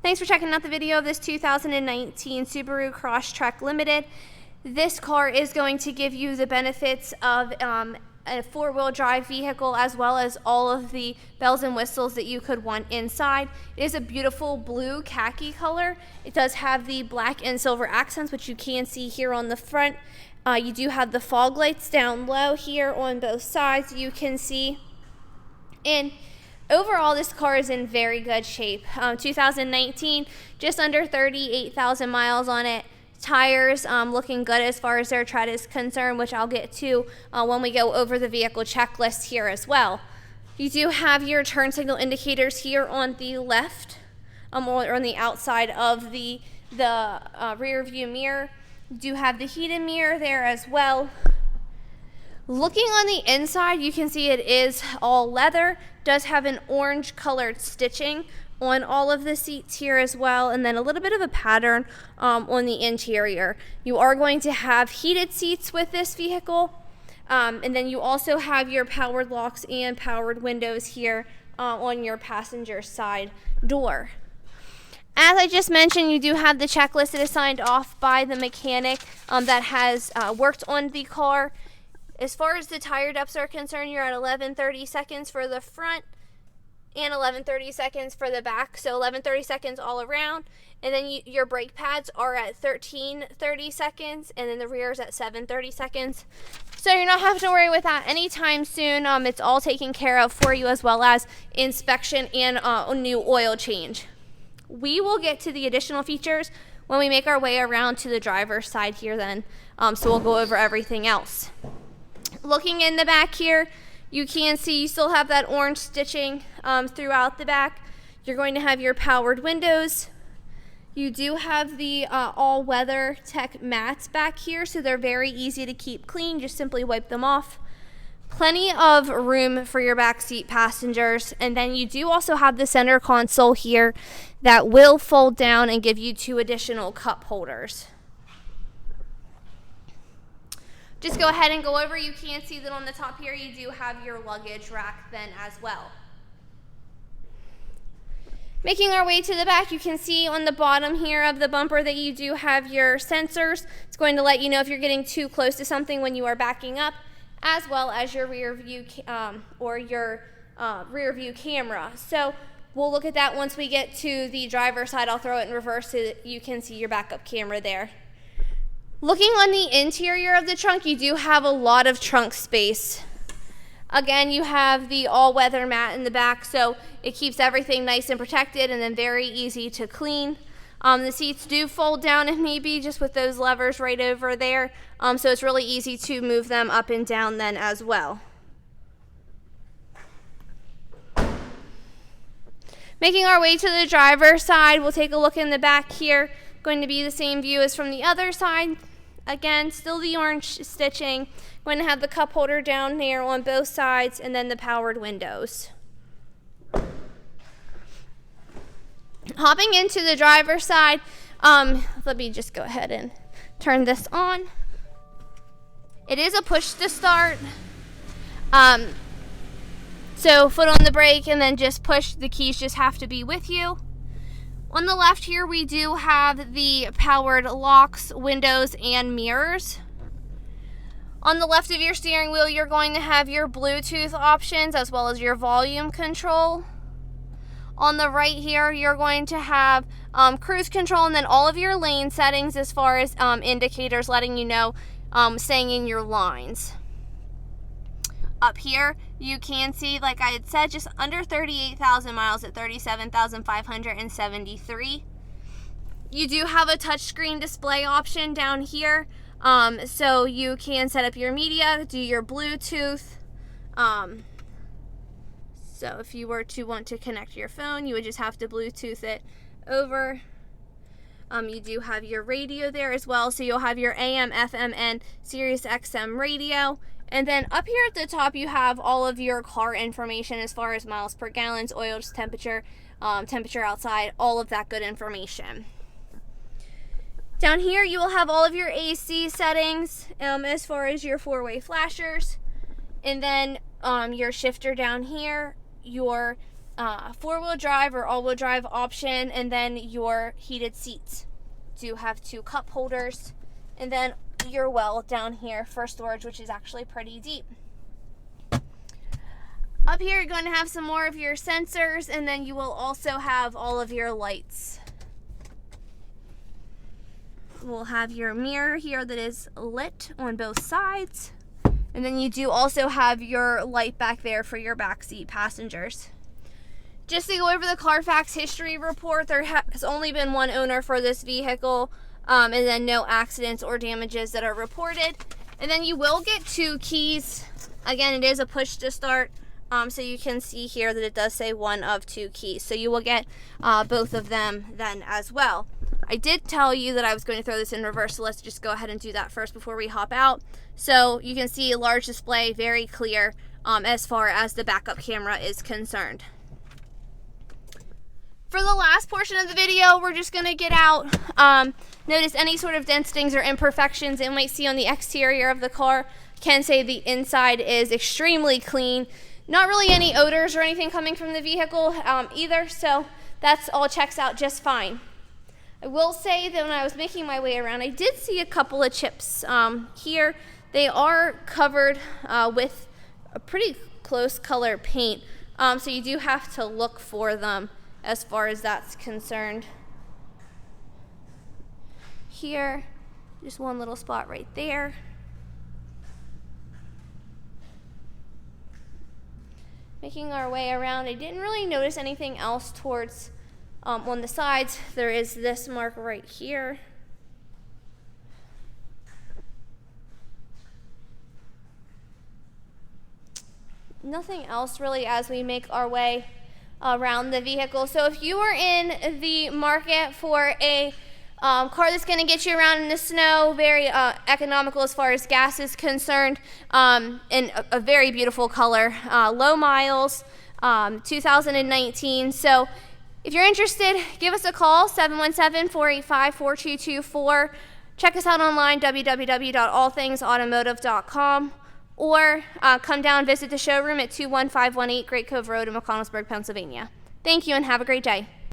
Thanks for checking out the video of this 2019 Subaru Crosstrek Limited. This car is going to give you the benefits of a four-wheel drive vehicle, as well as all of the bells and whistles that you could want inside. It is a beautiful blue khaki color. It does have the black and silver accents, which you can see here on the front. You do have the fog lights down low here on both sides, you can see. And overall, this car is in very good shape. 2019, just under 38,000 miles on it. Tires looking good as far as their tread is concerned, which I'll get to when we go over the vehicle checklist here as well. You do have your turn signal indicators here on the left, or on the outside of the rear view mirror. You do have the heated mirror there as well. Looking on the inside, you can see it is all leather. Does have an orange colored stitching on all of the seats here as well, and then a little bit of a pattern on the interior. You are going to have heated seats with this vehicle, and then you also have your powered locks and powered windows here on your passenger side door. As I just mentioned, you do have the checklist that is signed off by the mechanic that has worked on the car. As far as the tire depths are concerned, you're at 11.30 seconds for the front and 11.30 seconds for the back, so 11.30 seconds all around. And then your brake pads are at 13.30 seconds, and then the rear is at 7.30 seconds. So you're not having to worry with that anytime soon. It's all taken care of for you, as well as inspection and a new oil change. We will get to the additional features when we make our way around to the driver's side here then, so we'll go over everything else. Looking in the back here, you can see you still have that orange stitching throughout the back. You're going to have your powered windows. You do have the all-weather tech mats back here, so they're very easy to keep clean. Just simply wipe them off. Plenty of room for your backseat passengers. And then you do also have the center console here that will fold down and give you 2 additional cup holders. Just go ahead and go over. You can see that on the top here you do have your luggage rack then as well. Making our way to the back, you can see on the bottom here of the bumper that you do have your sensors. It's going to let you know if you're getting too close to something when you are backing up, as well as your rear view rear view camera. So we'll look at that once we get to the driver's side. I'll throw it in reverse so that you can see your backup camera there. Looking on the interior of the trunk, you do have a lot of trunk space. Again, you have the all-weather mat in the back, so it keeps everything nice and protected and then very easy to clean. The seats do fold down if need be, just with those levers right over there, so it's really easy to move them up and down then as well. Making our way to the driver's side, we'll take a look in the back here. Going to be the same view as from the other side. Again, still the orange stitching. Going to have the cup holder down there on both sides, and then the powered windows. Hopping into the driver's side, let me just go ahead and turn this on. It is a push to start. So foot on the brake and then just push. The keys just have to be with you. On the left here, we do have the powered locks, windows, and mirrors. On the left of your steering wheel, you're going to have your Bluetooth options as well as your volume control. On the right here, you're going to have cruise control and then all of your lane settings as far as indicators letting you know, staying in your lines. Up here, you can see, like I had said, just under 38,000 miles at 37,573. You do have a touchscreen display option down here, so you can set up your media, do your Bluetooth. So if you were to want to connect your phone, you would just have to Bluetooth it over. You do have your radio there as well, so you'll have your AM, FM, and Sirius XM radio. And then up here at the top, you have all of your car information as far as miles per gallon, oil temperature, temperature outside, all of that good information. Down here, you will have all of your AC settings as far as your 4-way flashers. And then your shifter down here, your four-wheel drive or all-wheel drive option, and then your heated seats. Do have 2 cup holders, and then your well down here for storage, which is actually pretty deep. Up here, you're going to have some more of your sensors, and then you will also have all of your lights. We'll have your mirror here that is lit on both sides, and then you do also have your light back there for your backseat passengers. Just to go over the Carfax history report, there has only been 1 owner for this vehicle, and then no accidents or damages that are reported. And then you will get 2 keys. Again, it is a push to start. So you can see here that it does say 1 of 2 keys. So you will get both of them then as well. I did tell you that I was going to throw this in reverse, so let's just go ahead and do that first before we hop out. So you can see a large display, very clear as far as the backup camera is concerned. For the last portion of the video, we're just going to get out. Notice any sort of dents, dings, or imperfections that you might see on the exterior of the car. Can say the inside is extremely clean. Not really any odors or anything coming from the vehicle either, so that's all checks out just fine. I will say that when I was making my way around, I did see a couple of chips here. They are covered with a pretty close color paint, so you do have to look for them as far as that's concerned. Here, just one little spot right there. Making our way around, I didn't really notice anything else towards on the sides. There is this mark right here. Nothing else really as we make our way around the vehicle. So if you are in the market for a car that's going to get you around in the snow, very economical as far as gas is concerned, and a very beautiful color, low miles, 2019. So if you're interested, give us a call, 717-485-4224. Check us out online, www.allthingsautomotive.com, or come down, visit the showroom at 21518 Great Cove Road in McConnellsburg, Pennsylvania. Thank you and have a great day.